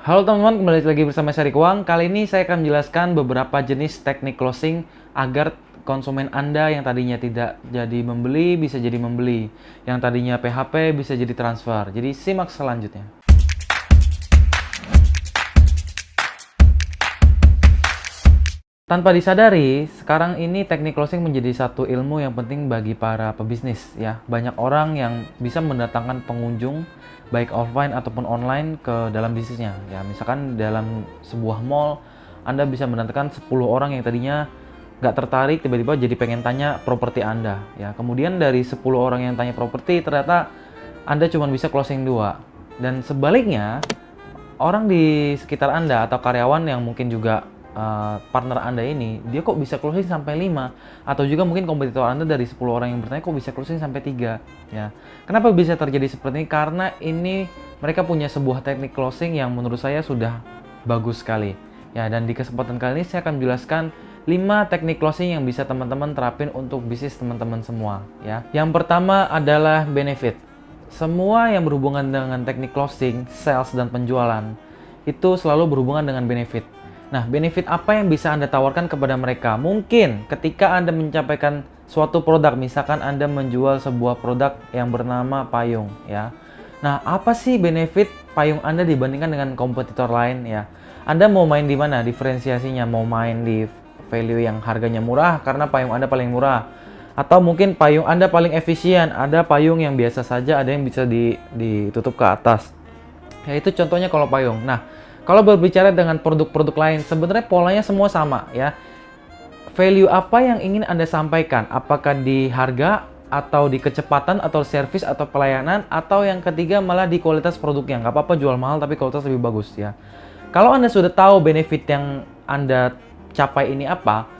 Halo teman-teman, kembali lagi bersama Seri Keuang. Kali ini saya akan menjelaskan beberapa jenis teknik closing agar konsumen Anda yang tadinya tidak jadi membeli bisa jadi membeli, yang tadinya PHP bisa jadi transfer. Jadi simak selanjutnya. Tanpa disadari, sekarang ini teknik closing menjadi satu ilmu yang penting bagi para pebisnis ya. Banyak orang yang bisa mendatangkan pengunjung baik offline ataupun online ke dalam bisnisnya. Ya, misalkan dalam sebuah mall Anda bisa mendatangkan 10 orang yang tadinya nggak tertarik tiba-tiba jadi pengen tanya properti Anda ya. Kemudian dari 10 orang yang tanya properti ternyata Anda cuma bisa closing 2. Dan sebaliknya, orang di sekitar Anda atau karyawan yang mungkin juga partner Anda ini, dia kok bisa closing sampai 5, atau juga mungkin kompetitor Anda dari 10 orang yang bertanya kok bisa closing sampai 3 ya. Kenapa bisa terjadi seperti ini? Karena ini mereka punya sebuah teknik closing yang menurut saya sudah bagus sekali ya. Dan di kesempatan kali ini saya akan menjelaskan 5 teknik closing yang bisa teman-teman terapin untuk bisnis teman-teman semua ya. Yang pertama adalah benefit. Semua yang berhubungan dengan teknik closing, sales dan penjualan itu selalu berhubungan dengan benefit. Nah, benefit apa yang bisa Anda tawarkan kepada mereka? Mungkin ketika Anda menyampaikan suatu produk, misalkan Anda menjual sebuah produk yang bernama payung ya. Nah, apa sih benefit payung Anda dibandingkan dengan kompetitor lain ya? Anda mau main di mana? Diferensiasinya mau main di value yang harganya murah karena payung Anda paling murah. Atau mungkin payung Anda paling efisien, ada payung yang biasa saja, ada yang bisa ditutup ke atas. Ya, itu contohnya kalau payung. Nah, kalau berbicara dengan produk-produk lain, sebenarnya polanya semua sama ya. Value apa yang ingin Anda sampaikan? Apakah di harga, atau di kecepatan, atau service, atau pelayanan, atau yang ketiga malah di kualitas produknya? Nggak apa-apa jual mahal tapi kualitas lebih bagus ya. Kalau Anda sudah tahu benefit yang Anda capai ini apa,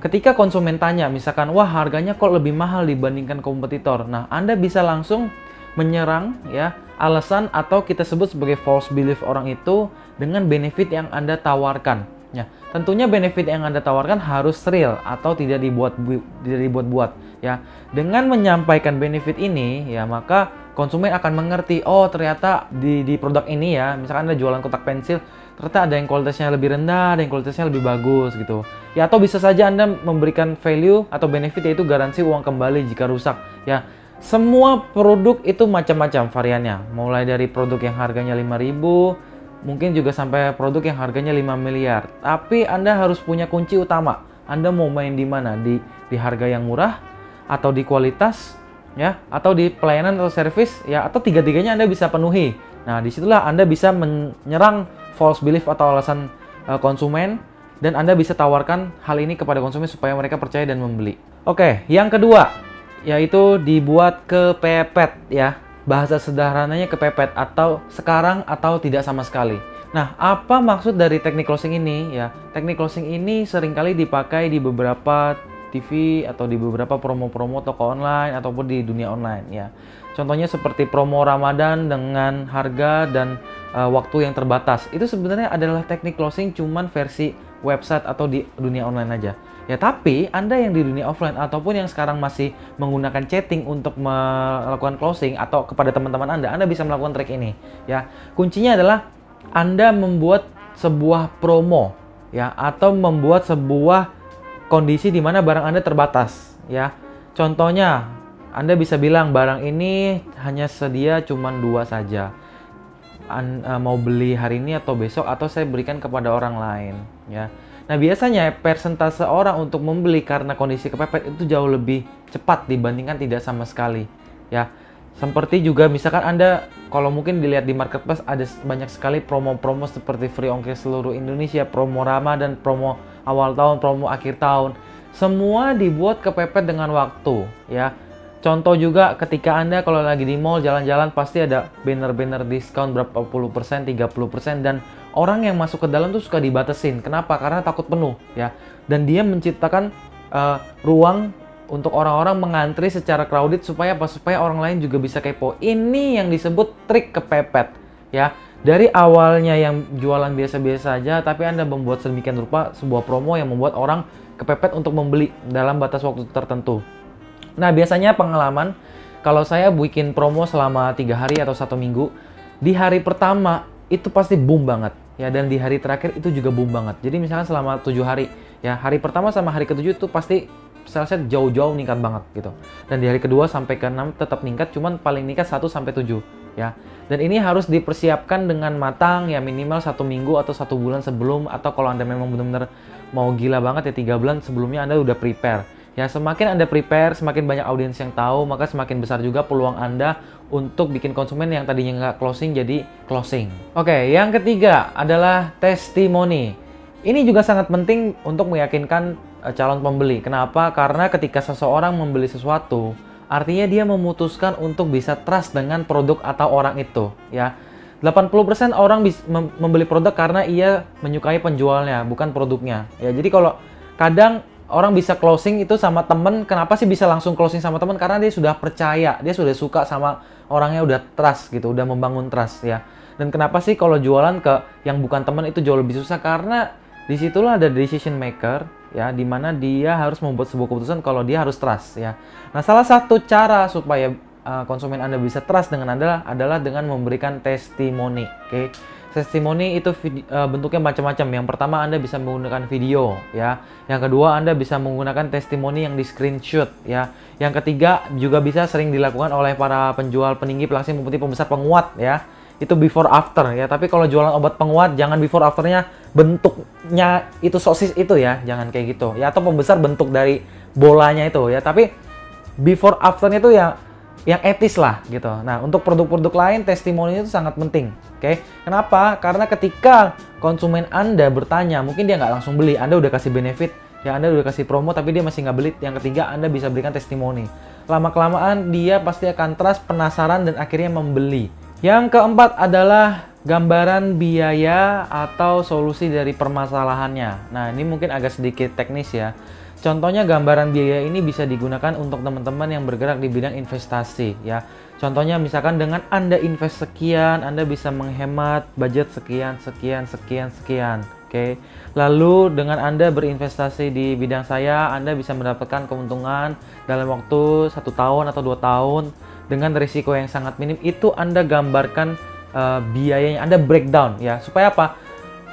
ketika konsumen tanya misalkan, wah harganya kok lebih mahal dibandingkan kompetitor. Nah, Anda bisa langsung menyerang ya alasan atau kita sebut sebagai false belief orang itu dengan benefit yang Anda tawarkan. Ya, tentunya benefit yang Anda tawarkan harus real atau tidak dibuat-buat ya. Dengan menyampaikan benefit ini ya, maka konsumen akan mengerti, oh ternyata di produk ini ya, misalkan Anda jualan kotak pensil, ternyata ada yang kualitasnya lebih rendah, ada yang kualitasnya lebih bagus gitu. Ya, atau bisa saja Anda memberikan value atau benefit yaitu garansi uang kembali jika rusak ya. Semua produk itu macam-macam variannya, mulai dari produk yang harganya 5.000, mungkin juga sampai produk yang harganya 5 miliar. Tapi Anda harus punya kunci utama. Anda mau main di mana? Di harga yang murah, atau di kualitas, ya, atau di pelayanan atau service, ya, atau tiga-tiganya Anda bisa penuhi. Nah, disitulah Anda bisa menyerang false belief atau alasan konsumen, dan Anda bisa tawarkan hal ini kepada konsumen supaya mereka percaya dan membeli. Oke, yang kedua yaitu dibuat kepepet ya. Bahasa sederhananya kepepet, atau sekarang atau tidak sama sekali. Nah, apa maksud dari teknik closing ini ya? Teknik closing ini seringkali dipakai di beberapa TV atau di beberapa promo-promo toko online ataupun di dunia online ya. Contohnya seperti promo Ramadan dengan harga dan waktu yang terbatas. Itu sebenarnya adalah teknik closing cuman versi website atau di dunia online aja. Ya, tapi Anda yang di dunia offline ataupun yang sekarang masih menggunakan chatting untuk melakukan closing atau kepada teman-teman Anda bisa melakukan trik ini ya. Kuncinya adalah Anda membuat sebuah promo ya, atau membuat sebuah kondisi di mana barang Anda terbatas ya. Contohnya, Anda bisa bilang barang ini hanya sedia cuma 2 saja. Mau beli hari ini atau besok, atau saya berikan kepada orang lain ya. Nah, biasanya persentase orang untuk membeli karena kondisi kepepet itu jauh lebih cepat dibandingkan tidak sama sekali ya. Seperti juga misalkan Anda, kalau mungkin dilihat di marketplace, ada banyak sekali promo-promo seperti free ongkir seluruh Indonesia, promo Ramadan, promo awal tahun, promo akhir tahun. Semua dibuat kepepet dengan waktu ya. Contoh juga ketika Anda kalau lagi di mall jalan-jalan pasti ada banner-banner diskon berapa puluh persen, 30%, dan orang yang masuk ke dalam tuh suka dibatasin. Kenapa? Karena takut penuh ya. Dan dia menciptakan ruang untuk orang-orang mengantri secara crowded supaya apa? Supaya orang lain juga bisa kepo. Ini yang disebut trik kepepet ya. Dari awalnya yang jualan biasa-biasa saja, tapi Anda membuat sedemikian rupa sebuah promo yang membuat orang kepepet untuk membeli dalam batas waktu tertentu. Nah, biasanya pengalaman, kalau saya bikin promo selama 3 hari atau 1 minggu, di hari pertama itu pasti boom banget ya, dan di hari terakhir itu juga boom banget. Jadi misalnya selama 7 hari ya, hari pertama sama hari ke-7 itu pasti salesnya jauh-jauh meningkat banget gitu, dan di hari kedua sampai ke-6 tetap meningkat, cuman paling meningkat 1 sampai 7 ya. Dan ini harus dipersiapkan dengan matang ya, minimal 1 minggu atau 1 bulan sebelum, atau kalau Anda memang benar-benar mau gila banget ya 3 bulan sebelumnya Anda udah prepare ya. Semakin Anda prepare, semakin banyak audiens yang tahu, maka semakin besar juga peluang Anda untuk bikin konsumen yang tadinya nggak closing jadi closing. Oke, yang ketiga adalah testimoni. Ini juga sangat penting untuk meyakinkan calon pembeli. Kenapa? Karena ketika seseorang membeli sesuatu, artinya dia memutuskan untuk bisa trust dengan produk atau orang itu ya. 80% orang membeli produk karena ia menyukai penjualnya, bukan produknya ya. Jadi kalau kadang orang bisa closing itu sama temen, kenapa sih bisa langsung closing sama temen? Karena dia sudah percaya, dia sudah suka sama orangnya, udah trust gitu, udah membangun trust ya. Dan kenapa sih kalau jualan ke yang bukan temen itu jauh lebih susah? Karena disitulah ada decision maker ya, dimana dia harus membuat sebuah keputusan kalau dia harus trust ya. Nah, salah satu cara supaya konsumen Anda bisa trust dengan Anda adalah dengan memberikan testimoni. Oke. Testimoni itu bentuknya macam-macam. Yang pertama, Anda bisa menggunakan video ya. Yang kedua, Anda bisa menggunakan testimoni yang di screenshot ya. Yang ketiga, juga bisa sering dilakukan oleh para penjual peninggi, pelangsing, pemutih, pembesar, penguat ya. Itu before after ya. Tapi kalau jualan obat penguat, jangan before afternya bentuknya itu sosis itu ya, jangan kayak gitu ya. Atau pembesar bentuk dari bolanya itu ya. Tapi before afternya itu ya yang etis lah gitu. Nah, untuk produk-produk lain testimoni itu sangat penting. Oke. Kenapa? Karena ketika konsumen Anda bertanya, mungkin dia nggak langsung beli, Anda udah kasih benefit, ya Anda udah kasih promo, tapi dia masih nggak beli. Yang ketiga, Anda bisa berikan testimoni. Lama-kelamaan dia pasti akan trust, penasaran, dan akhirnya membeli. Yang keempat adalah gambaran biaya atau solusi dari permasalahannya. Nah, ini mungkin agak sedikit teknis ya. Contohnya gambaran biaya ini bisa digunakan untuk teman-teman yang bergerak di bidang investasi ya. Contohnya misalkan dengan Anda invest sekian, Anda bisa menghemat budget sekian. Oke. Lalu dengan Anda berinvestasi di bidang saya, Anda bisa mendapatkan keuntungan dalam waktu 1 tahun atau 2 tahun dengan risiko yang sangat minim. Itu Anda gambarkan biayanya, Anda breakdown ya. Supaya apa?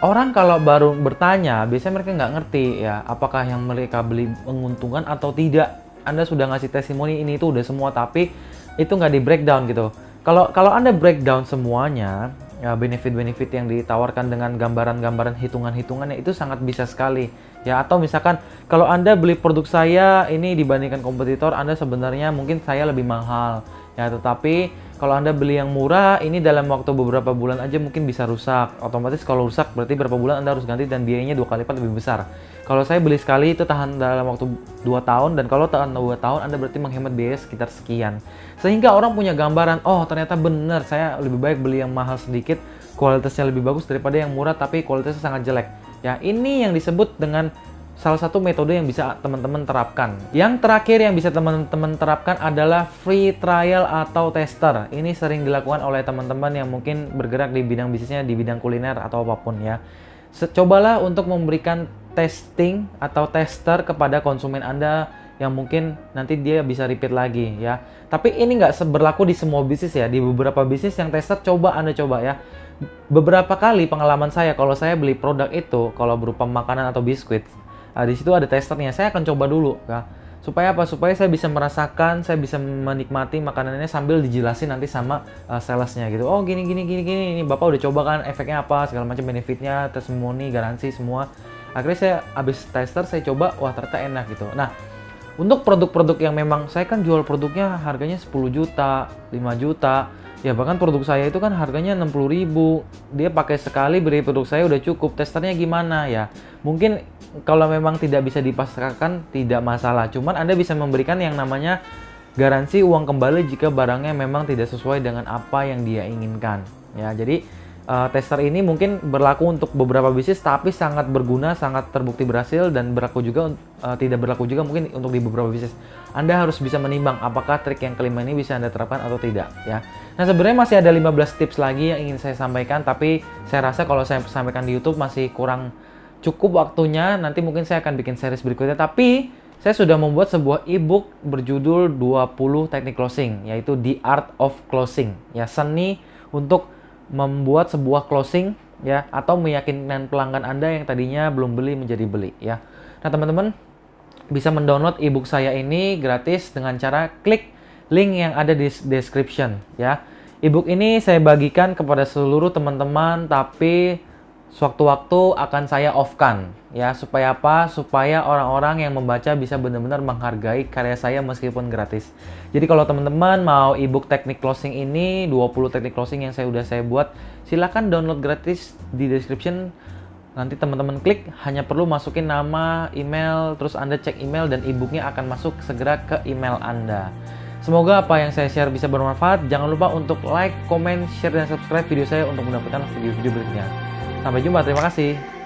Orang kalau baru bertanya, biasanya mereka nggak ngerti ya, apakah yang mereka beli menguntungkan atau tidak. Anda sudah ngasih testimoni ini itu udah semua, tapi itu nggak di breakdown gitu. Kalau Anda breakdown semuanya, ya benefit-benefit yang ditawarkan dengan gambaran-gambaran hitungan-hitungannya itu sangat bisa sekali. Ya, atau misalkan kalau Anda beli produk saya ini dibandingkan kompetitor, Anda sebenarnya mungkin saya lebih mahal. Ya, tetapi kalau Anda beli yang murah, ini dalam waktu beberapa bulan aja mungkin bisa rusak. Otomatis kalau rusak berarti berapa bulan Anda harus ganti dan biayanya 2 kali lipat lebih besar. Kalau saya beli sekali itu tahan dalam waktu 2 tahun, dan kalau tahan 2 tahun Anda berarti menghemat biaya sekitar sekian. Sehingga orang punya gambaran, oh ternyata benar saya lebih baik beli yang mahal sedikit, kualitasnya lebih bagus daripada yang murah tapi kualitasnya sangat jelek. Ya, ini yang disebut dengan salah satu metode yang bisa teman-teman terapkan. Yang terakhir yang bisa teman-teman terapkan adalah free trial atau tester. Ini sering dilakukan oleh teman-teman yang mungkin bergerak di bidang bisnisnya, di bidang kuliner atau apapun ya. Cobalah untuk memberikan testing atau tester kepada konsumen Anda yang mungkin nanti dia bisa repeat lagi ya. Tapi ini nggak berlaku di semua bisnis ya. Di beberapa bisnis yang tester Anda coba ya. Beberapa kali pengalaman saya, kalau saya beli produk itu, kalau berupa makanan atau biskuit, di situ ada testernya. Saya akan coba dulu ya. Supaya apa? Supaya saya bisa merasakan, saya bisa menikmati makanannya sambil dijelasin nanti sama salesnya gitu. Oh gini. Ini Bapak udah coba kan, efeknya apa, segala macam benefitnya, testimoni, garansi semua. Akhirnya saya habis tester, saya coba, wah ternyata enak gitu. Nah, untuk produk-produk yang memang saya kan jual produknya harganya 10 juta, 5 juta. Ya bahkan produk saya itu kan harganya 60.000. Dia pakai sekali beli produk saya udah cukup. Testernya gimana ya? Mungkin kalau memang tidak bisa dipasarkan tidak masalah. Cuman Anda bisa memberikan yang namanya garansi uang kembali jika barangnya memang tidak sesuai dengan apa yang dia inginkan. Ya, jadi tester ini mungkin berlaku untuk beberapa bisnis, tapi sangat berguna, sangat terbukti berhasil, dan berlaku juga tidak berlaku juga mungkin untuk di beberapa bisnis. Anda harus bisa menimbang apakah trik yang kelima ini bisa Anda terapkan atau tidak ya. Nah, sebenarnya masih ada 15 tips lagi yang ingin saya sampaikan, tapi saya rasa kalau saya sampaikan di YouTube masih kurang cukup waktunya. Nanti mungkin saya akan bikin series berikutnya, tapi saya sudah membuat sebuah ebook berjudul 20 teknik closing, yaitu The Art of Closing ya, seni untuk membuat sebuah closing ya, atau meyakinkan pelanggan Anda yang tadinya belum beli menjadi beli ya. Nah, teman-teman bisa mendownload ebook saya ini gratis dengan cara klik link yang ada di description ya. Ebook ini saya bagikan kepada seluruh teman-teman, tapi sewaktu-waktu akan saya off-kan ya. Supaya apa? Supaya orang-orang yang membaca bisa benar-benar menghargai karya saya meskipun gratis. Jadi kalau teman-teman mau ebook teknik closing ini, 20 teknik closing yang saya buat, silahkan download gratis di description. Nanti teman-teman klik, hanya perlu masukin nama, email, terus Anda cek email dan ebooknya akan masuk segera ke email Anda. Semoga apa yang saya share bisa bermanfaat. Jangan lupa untuk like, comment, share, dan subscribe video saya untuk mendapatkan video-video berikutnya. Sampai jumpa, terima kasih.